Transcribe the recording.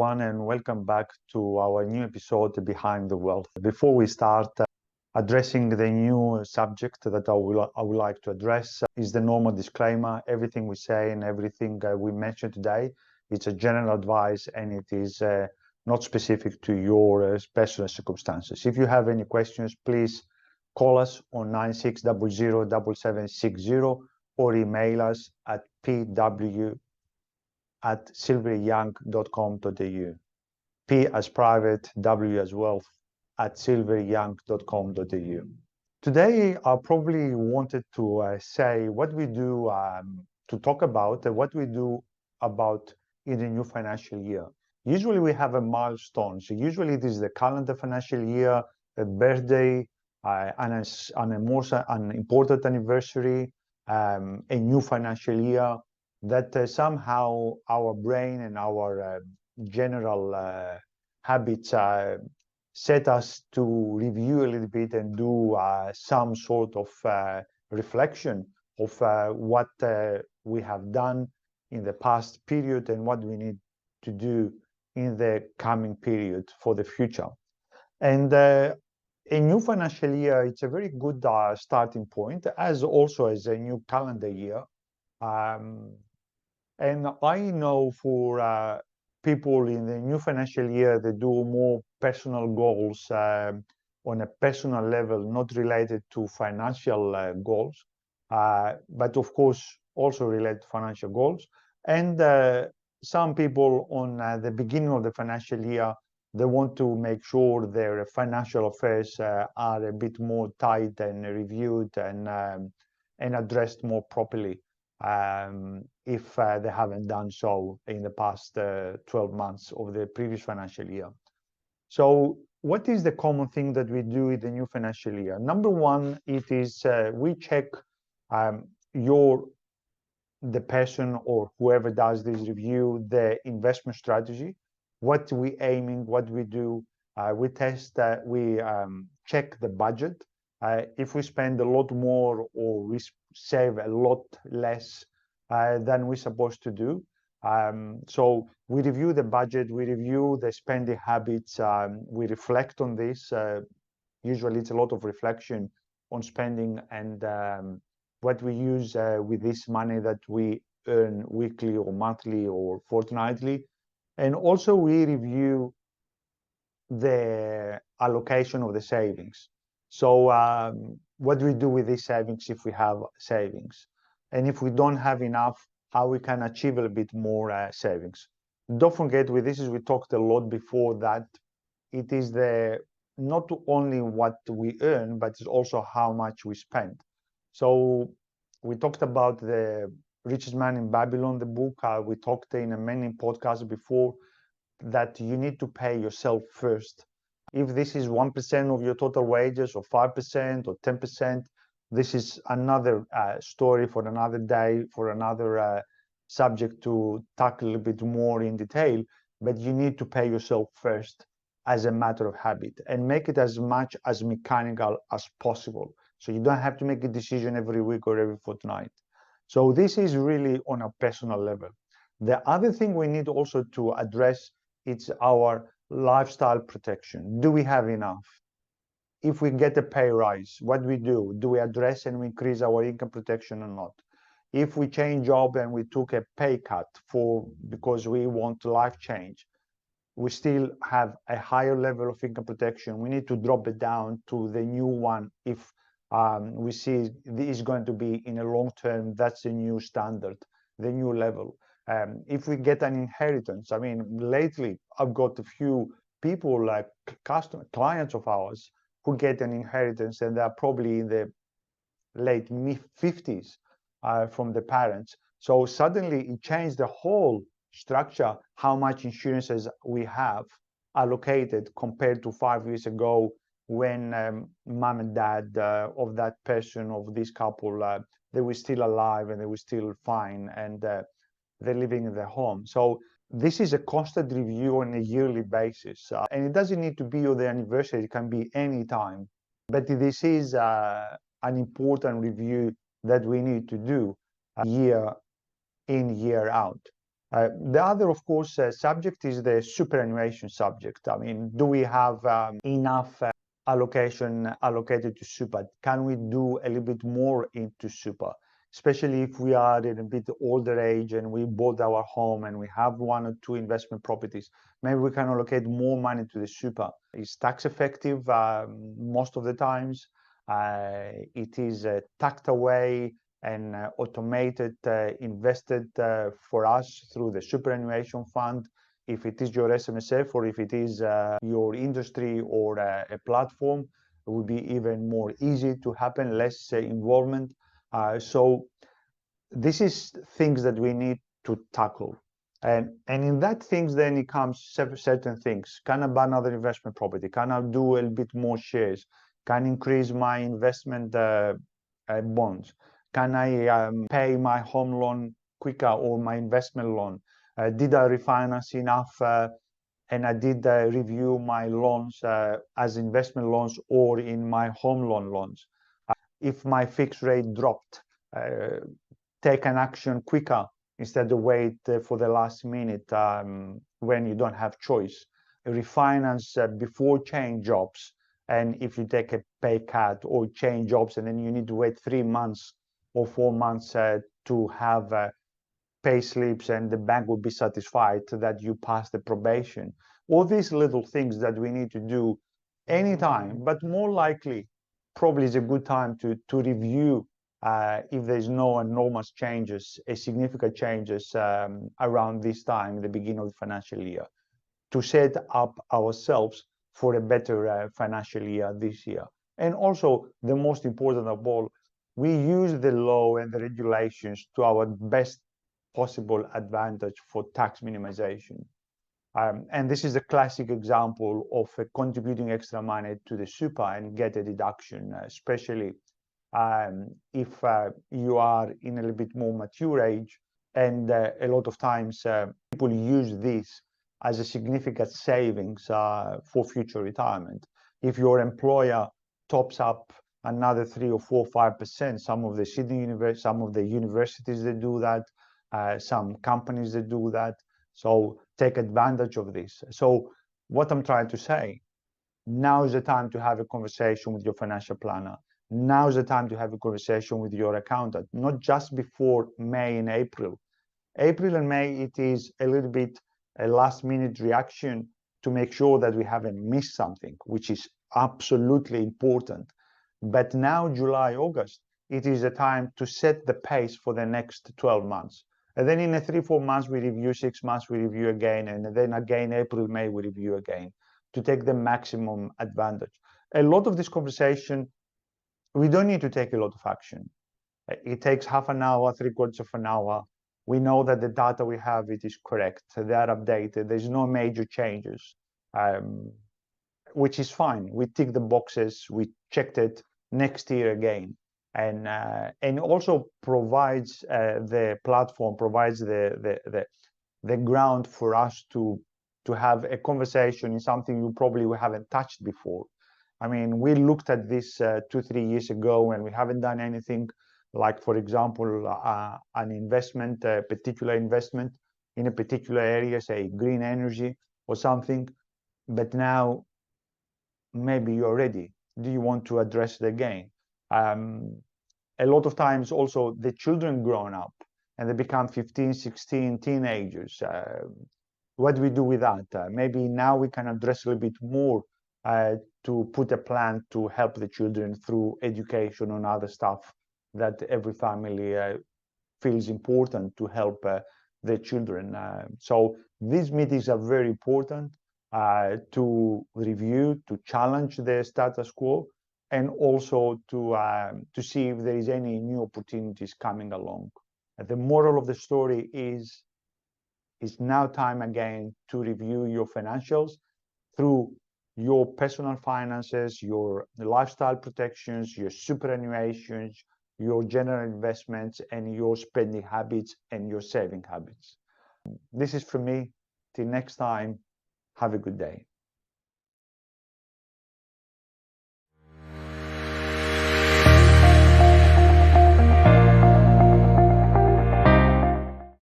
everyone, and welcome back to our new episode, Behind the Wealth. Before we start addressing the new subject that I would like to address is the normal disclaimer. Everything we say and everything we mention today, it's a general advice and it is not specific to your special circumstances. If you have any questions, please call us on 96007760 or email us at pw@silveryyoung.com.au. P as private, W as wealth, at silveryyoung.com.au. Today, I probably wanted to say what we do, to talk about what we do about in the new financial year. Usually we have a milestone. So usually it is the calendar financial year, a birthday, an important anniversary, a new financial year, that somehow our brain and our general habits set us to review a little bit and do some sort of reflection of what we have done in the past period and what we need to do in the coming period for the future. And a new financial year, it's a very good starting point, as also as a new calendar year. And I know for people in the new financial year, they do more personal goals on a personal level, not related to financial goals, but of course also related to financial goals. And some people on the beginning of the financial year, they want to make sure their financial affairs are a bit more tight and reviewed and addressed more properly. If they haven't done so in the past 12 months of the previous financial year. So what is the common thing that we do in the new financial year? Number one, it is we check the person or whoever does this review, the investment strategy, what we aiming, what we do. We test, we check the budget. If we spend a lot more or we save a lot less than we're supposed to do. So we review the budget, we review the spending habits, we reflect on this. Usually it's a lot of reflection on spending and what we use with this money that we earn weekly or monthly or fortnightly. And also we review the allocation of the savings. So what do we do with these savings if we have savings? And if we don't have enough, how we can achieve a bit more savings. Don't forget, with this, we talked a lot before that it is not only what we earn, but it's also how much we spend. So we talked about the Richest Man in Babylon, the book. We talked in many podcasts before that you need to pay yourself first. If this is 1% of your total wages or 5% or 10%, this is another story for another day, for another subject to tackle a little bit more in detail, but you need to pay yourself first as a matter of habit and make it as much as mechanical as possible. So you don't have to make a decision every week or every fortnight. So this is really on a personal level. The other thing we need also to address is our lifestyle protection. Do we have enough? If we get a pay rise, what do we do? Do we address and we increase our income protection or not? If we change job and we took a pay cut because we want life change, we still have a higher level of income protection. We need to drop it down to the new one if we see this is going to be in a long term, that's the new standard, the new level. If we get an inheritance, I mean, lately I've got a few people like clients of ours who get an inheritance and they're probably in the late mid-50s from the parents. So suddenly it changed the whole structure, how much insurances we have allocated compared to 5 years ago when mom and dad of that person, of this couple, they were still alive and they were still fine and they're living in their home. So this is a constant review on a yearly basis. And it doesn't need to be on the anniversary, it can be any time. But this is an important review that we need to do year in, year out. The other, of course, subject is the superannuation subject. I mean, do we have enough allocation allocated to super? Can we do a little bit more into super? Especially if we are in a bit older age and we bought our home and we have 1 or 2 investment properties, maybe we can allocate more money to the super. It's tax effective most of the times. It is tucked away and automated, invested for us through the superannuation fund. If it is your SMSF or if it is your industry or a platform, it would be even more easy to happen, less involvement. So this is things that we need to tackle. And in that things, then it comes certain things. Can I buy another investment property? Can I do a little bit more shares? Can I increase my investment bonds? Can I pay my home loan quicker or my investment loan? Did I refinance enough and I did review my loans as investment loans or in my home loans? If my fixed rate dropped, take an action quicker instead of wait for the last minute when you don't have choice. Refinance before change jobs. And if you take a pay cut or change jobs and then you need to wait 3 months or 4 months to have pay slips and the bank will be satisfied that you passed the probation. All these little things that we need to do anytime, but more likely probably is a good time to review if there's no enormous changes, significant changes around this time, the beginning of the financial year, to set up ourselves for a better financial year this year. And also, the most important of all, we use the law and the regulations to our best possible advantage for tax minimization. And this is a classic example of contributing extra money to the super and get a deduction, especially if you are in a little bit more mature age. And a lot of times people use this as a significant savings for future retirement. If your employer tops up another 3 or 4 or 5%, some of the some of the universities that do that, some companies that do that. So take advantage of this. So what I'm trying to say, now is the time to have a conversation with your financial planner. Now is the time to have a conversation with your accountant, not just before May and April. April and May, it is a little bit a last minute reaction to make sure that we haven't missed something, which is absolutely important. But now, July, August, it is a time to set the pace for the next 12 months. And then in 3, 4 months, we review, 6 months, we review again. And then again, April, May, we review again to take the maximum advantage. A lot of this conversation, we don't need to take a lot of action. It takes half an hour, 3/4 of an hour. We know that the data we have, it is correct. They are updated. There's no major changes, which is fine. We tick the boxes. We checked it next year again. And also provides the platform, provides the ground for us to have a conversation in something you probably haven't touched before. I mean, we looked at this 2, 3 years ago and we haven't done anything like, for example, an investment, a particular investment in a particular area, say green energy or something. But now maybe you're ready. Do you want to address it again? A lot of times also the children grown up and they become 15, 16, teenagers. What do we do with that? Maybe now we can address a little bit more to put a plan to help the children through education and other stuff that every family feels important to help their children. So these meetings are very important to review, to challenge the status quo, and also to see if there is any new opportunities coming along. The moral of the story is it's now time again to review your financials through your personal finances, your lifestyle protections, your superannuations, your general investments, and your spending habits and your saving habits. This is from me. Till next time, have a good day.